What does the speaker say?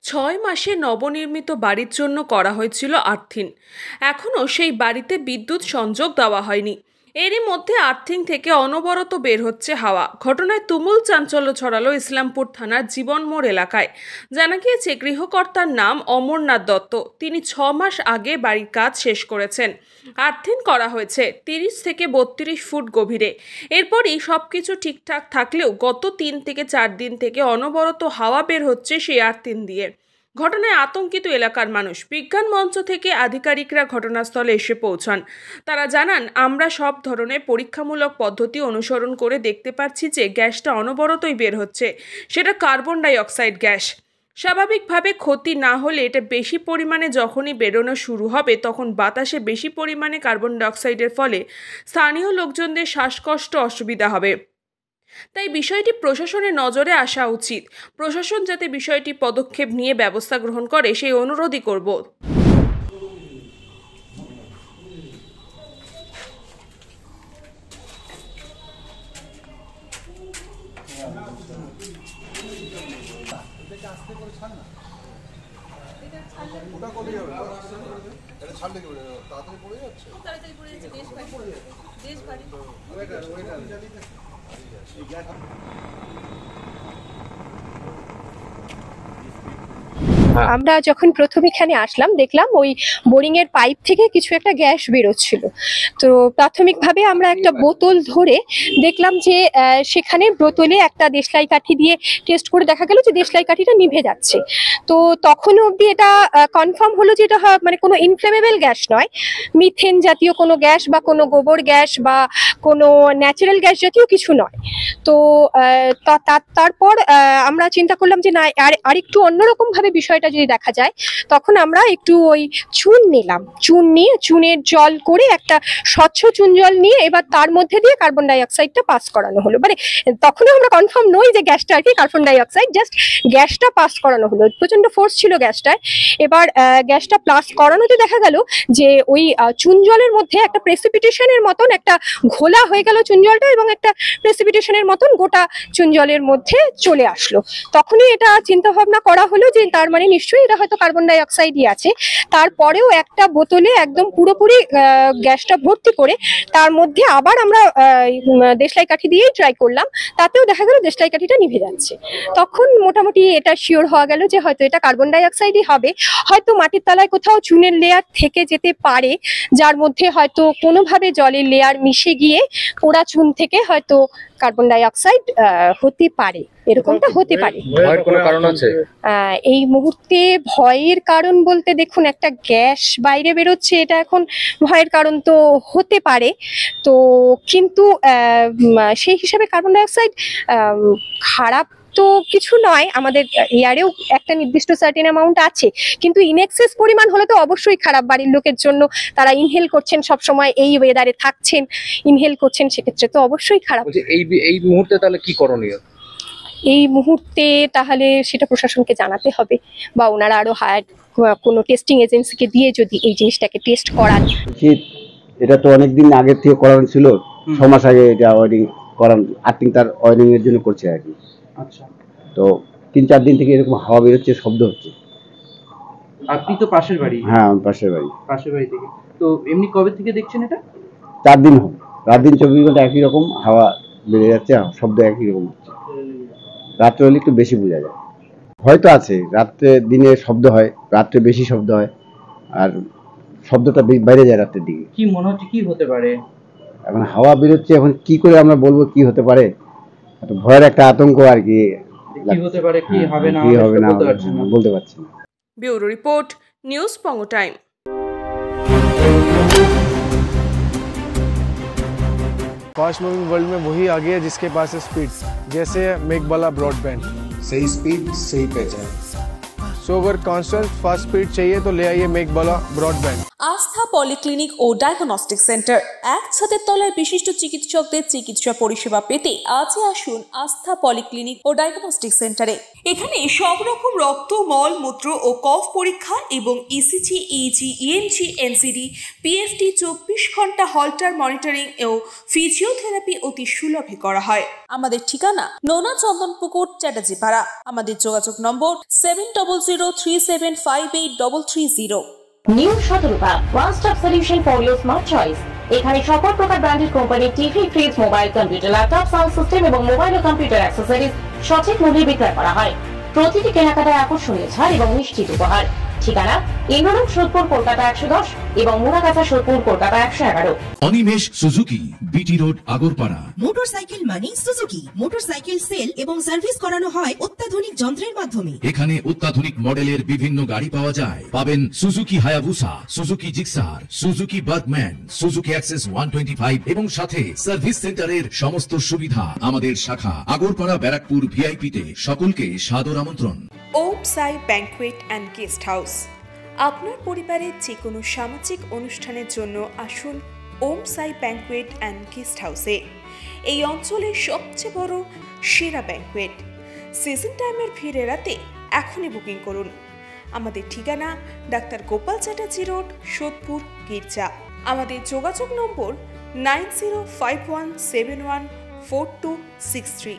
6 মাসে নবনির্মিত বাড়ির জন্য করা হয়েছিল আর্থিং। এখনও সেই বাড়িতে বিদ্যুৎ সংযোগ দেওয়া হয়নি। এরই মধ্যে আর্থিং থেকে অনবরত বের হচ্ছে হাওয়া। ঘটনায় তুমুল চাঞ্চল্য ছড়ালো ইসলামপুর থানার জীবন মোড় এলাকায়। জানা গিয়েছে, গৃহকর্তার নাম অমরনাথ দত্ত। তিনি 6 মাস আগে বাড়ির কাজ শেষ করেছেন। আর্থিং করা হয়েছে 30 থেকে 32 ফুট গভীরে। এরপরই সবকিছু ঠিকঠাক থাকলেও গত 3 থেকে 4 দিন থেকে অনবরত হাওয়া বের হচ্ছে সেই আর্থিং দিয়ে। ঘটনায় আতঙ্কিত এলাকার মানুষ। বিজ্ঞান মঞ্চ থেকে আধিকারিকরা ঘটনাস্থলে এসে পৌঁছান। তারা জানান, আমরা সব ধরনের পরীক্ষামূলক পদ্ধতি অনুসরণ করে দেখতে পাচ্ছি যে গ্যাসটা অনবরতই বের হচ্ছে, সেটা কার্বন ডাই অক্সাইড গ্যাস। স্বাভাবিকভাবে ক্ষতি না হলে এটা বেশি পরিমাণে যখনই বেরোনো শুরু হবে তখন বাতাসে বেশি পরিমাণে কার্বন ডাই অক্সাইডের ফলে স্থানীয় লোকজনদের শ্বাসকষ্ট অসুবিধা হবে। তাই বিষয়টি প্রশাসনের নজরে আসা উচিত। প্রশাসন যাতে বিষয়টি পদক্ষেপ নিয়ে ব্যবস্থা গ্রহণ করে সেই অনুরোধই করব। আমরা যখন প্রথম এখানে আসলাম দেখলাম ওই বোরিং এর পাইপ থেকে কিছু একটা গ্যাস বেরোচ্ছিল। তো প্রাথমিকভাবে আমরা একটা বোতল ধরে দেখলাম যে সেখানে বোতলে একটা দেশলাই কাঠি দিয়ে টেস্ট করে দেখা গেল যে দেশলাই কাঠিটা নিভে যাচ্ছে। তো তখন অবধি এটা কনফার্ম হলো যে এটা মানে কোনো ইনফ্লেমেবল গ্যাস নয়, মিথেন জাতীয় কোনো গ্যাস বা কোনো গোবর গ্যাস বা কোনো ন্যাচারাল গ্যাস জাতীয় কিছু নয়। তো তারপর আমরা চিন্তা করলাম যে না, আর একটু অন্যরকম ভাবে বিষয়টা যদি দেখা যায়, তখন আমরা একটু ওই চুন নিলাম। চুন নিয়ে চুনের জল করে একটা স্বচ্ছ চুন জল নিয়ে এবার তার মধ্যে দিয়ে কার্বন ডাই অক্সাইডটা পাস করানো হলো। মানে তখনও আমরা কনফার্ম নই যে গ্যাসটা আর কি কার্বন ডাই অক্সাইড, জাস্ট গ্যাসটা পাস করানো হলো। প্রচন্ড ফোর্স ছিল গ্যাসটায়। এবার গ্যাসটা পাস করানোতে দেখা গেল যে ওই চুন জলের মধ্যে একটা প্রেসিপিটেশনের মতন একটা ঘোলা হয়ে গেল চুন জলটা, এবং একটা প্রেসিপিটেশনের মতন গোটা চুন জলের মধ্যে চলে আসলো। তখনই এটা চিন্তা ভাবনা করা হলো যে তার মানে নিশ্চয়ই এটা হয়তো কার্বন ডাই অক্সাইডই আছে। তারপরেও একটা বোতলে একদম পুরোপুরি গ্যাসটা ভর্তি করে তার মধ্যে আবার আমরা দেশলাই কাঠি দিয়েই ট্রাই করলাম, তাতেও দেখা গেল দেশলাই কাঠিটা নিভে যাচ্ছে। তখন মোটামুটি এটা শিওর হওয়া গেল যে হয়তো এটা কার্বন ডাই অক্সাইডই হবে। হয়তো মাটির তলায় কোথাও চুনের লেয়ার থেকে যেতে পারে, যার মধ্যে হয়তো কোনোভাবে জলের লেয়ার মিশে গিয়ে পোড়া চুন থেকে হয়তো কার্বন ডাই অক্সাইড হতে পারে, এরকমটা হতে পারে। ভয়ের কোনো কারণ আছে? এই মুহূর্তে ভয়ের কারণ বলতে দেখুন, একটা গ্যাস বাইরে বেরোচ্ছে, এটা এখন ভয়ের কারণ তো হতে পারে। তো কিন্তু সেই হিসাবে কার্বন ডাই অক্সাইড খারাপ তো কিছু নয়, আমাদের এয়ারেও একটা নির্দিষ্ট সার্টেন অ্যামাউন্ট আছে, কিন্তু ইনএক্সেস পরিমাণ হলে তো অবশ্যই খারাপ। বাড়ির লোকের জন্য তারা ইনহেল করছেন, সবসময় এই ওয়েদারে থাকছেন, ইনহেল করছেন, সেক্ষেত্রে তো অবশ্যই খারাপ। এই মুহূর্তে তাহলে কি করণীয়? এই মুহূর্তে তাহলে সেটা প্রশাসনকে জানাতে হবে, বা ওনারা আরো হায়ার কোনো টেস্টিং এজেন্সিকে দিয়ে যদি এই জিনিসটাকে টেস্ট করান। এটা তো অনেকদিন আগে থেকে করানো ছিল, 6 মাস আগে এটা ওয়ারিং করান, আর্থিং তার ওয়ারিং এর জন্য করছে আর কি। আচ্ছা, তো 3-4 দিন থেকে এরকম হাওয়া বেরোচ্ছে, শব্দ হচ্ছে। আপনি তো পাশের বাড়ি? হ্যাঁ, আমার পাশের বাড়ি থেকে। তো এমনি কবে থেকে দেখছেন এটা? 4 দিন হবে। রাত দিন 24 ঘন্টা একই রকম হাওয়া বেড়ে যাচ্ছে, শব্দ একই রকম হচ্ছে। রাত্রে হলে একটু বেশি বোঝা যায়। হয়তো আছে, রাত্রে দিনে শব্দ হয়, রাত্রে বেশি শব্দ হয়, আর শব্দটা বাইরে যায় রাতের দিকে। কি মনে হচ্ছে কি হতে পারে? এখন হাওয়া বেরোচ্ছে, এখন কি করে আমরা বলবো কি হতে পারে? ভয়ের একটা আতঙ্ক আর কি। কি হতে পারে, কি হবে না বলতে পারছি না। ব্যুরো রিপোর্ট, নিউজ পঙ্গো টাইম। फास्ट मूविंग वर्ल्ड में वही आगे है जिसके पास है स्पीड, जैसे मेघबाला ब्रॉडबैंड। सही स्पीड, सही पहचान। सो अगर कांस्टेंट फास्ट स्पीड चाहिए तो ले आइए मेघबाला ब्रॉडबैंड। আস্থা পলিক্লিনিক ও ডায়াগনস্টিক সেন্টার, এক ছাদের তলায় বিশিষ্ট চিকিৎসকদের চিকিৎসা পরিষেবা পেতে আজই আসুন আস্থা পলিক্লিনিক ও ডায়াগনস্টিক সেন্টারে। এখানে সব রকম রক্ত, মল, মূত্র ও কফ পরীক্ষা এবং ECG, easy, EMG, NCD, PFT 24 ঘন্টা হল্টার মনিটরিং ও ফিজিওথেরাপি অতি সুলভে করা হয়। আমাদের ঠিকানা নোনা চন্দনপুকুর, চ্যাটার্জিপাড়া। আমাদের যোগাযোগ নম্বর 7003758330। New Shatarupa, one stop solution for your smart choice. এখানে সকল প্রকার ব্র্যান্ডেড কোম্পানির TV, fridge, mobile, computer, laptop, sound system এবং মোবাইল ও কম্পিউটার অ্যাক্সেসরিজ সঠিক মূল্যে বিক্রয় করা হয়। প্রতিটি কেনাকাটায় আকর্ষণীয় ছাড় এবং নিশ্চিত উপহার। ঠিকানা ইন্দ্রনগর, সোদপুর, কলকাতা 110 এবং Muragachha, Sodepur, Kolkata 111। Animesh Suzuki, BT road, Agarpara. Motorcycle মানে সুজুকি। মোটরসাইকেল সেল এবং সার্ভিস করানো হয় অত্যাধুনিক যন্ত্রের মাধ্যমে। এখানে অত্যাধুনিক মডেলের বিভিন্ন গাড়ি পাওয়া যায়। পাবেন Suzuki Hayabusa, Suzuki Gixxer, Suzuki Bergman, Suzuki access 125 এবং সাথে সার্ভিস সেন্টারের সমস্ত সুবিধা। আমাদের শাখা আগরপাড়া, ব্যারাকপুর ভিআইপিতে। সকলকে সাদর আমন্ত্রণ। ওম সাই ব্যাংকুয়েট অ্যান্ড গেস্ট হাউস। আপনার পরিবারের যে কোনো সামাজিক অনুষ্ঠানের জন্য আসুন ওম সাই ব্যাংকুয়েট অ্যান্ড গেস্ট হাউসে। এই অঞ্চলের সবচেয়ে বড় সেরা ব্যাংকুয়েট। সিজন টাইমের ভিড় এড়াতে এখনই বুকিং করুন। আমাদের ঠিকানা ডাক্তার গোপাল চ্যাটার্জি রোড, সোদপুর, গির্জা। আমাদের যোগাযোগ নম্বর 9051714263।